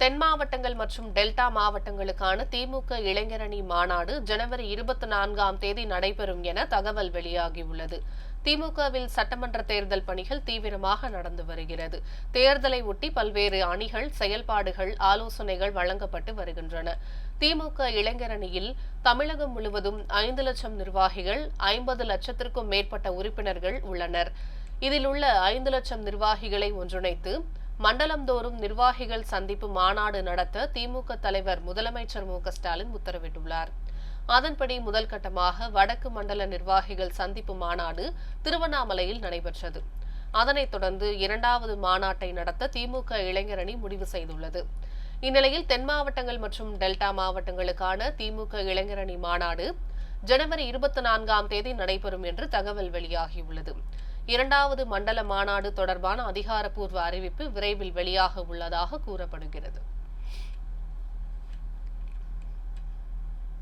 தென் மாவட்டங்கள் மற்றும் டெல்டா மாவட்டங்களுக்கான திமுக இளைஞரணி மாநாடு ஜனவரி 24ஆம் தேதி நடைபெறும் என தகவல் வெளியாகியுள்ளது. திமுகவில் சட்டமன்ற தேர்தல் பணிகள் தீவிரமாக நடந்து வருகிறது. தேர்தலை ஒட்டி பல்வேறு அணிகள், செயல்பாடுகள், ஆலோசனைகள் வழங்கப்பட்டு வருகின்றன. திமுக இளைஞரணியில் தமிழகம் முழுவதும் 5 லட்சம் நிர்வாகிகள், 50 லட்சத்திற்கும் மேற்பட்ட உறுப்பினர்கள் உள்ளனர். இதில் உள்ள 5 லட்சம் நிர்வாகிகளை ஒன்றிணைத்து மண்டலந்தோறும் நிர்வாகிகள் சந்திப்பு மாநாடு நடத்த திமுக தலைவர் முதலமைச்சர் மு.க.ஸ்டாலின் உத்தரவிட்டுள்ளார். அதன்படி முதல் கட்டமாக வடக்கு மண்டல நிர்வாகிகள் சந்திப்பு மாநாடு திருவண்ணாமலையில் நடைபெற்றது. அதனைத் தொடர்ந்து 2வது மாநாட்டை நடத்த திமுக இளைஞரணி முடிவு செய்துள்ளது. இந்நிலையில் தென் மாவட்டங்கள் மற்றும் டெல்டா மாவட்டங்களுக்கான திமுக இளைஞரணி மாநாடு ஜனவரி 24ஆம் தேதி நடைபெறும் என்று தகவல் வெளியாகியுள்ளது. 2வது மண்டல மாநாடு தொடர்பான அதிகாரப்பூர்வ அறிவிப்பு விரைவில் வெளியாக உள்ளதாக கூறப்படுகிறது.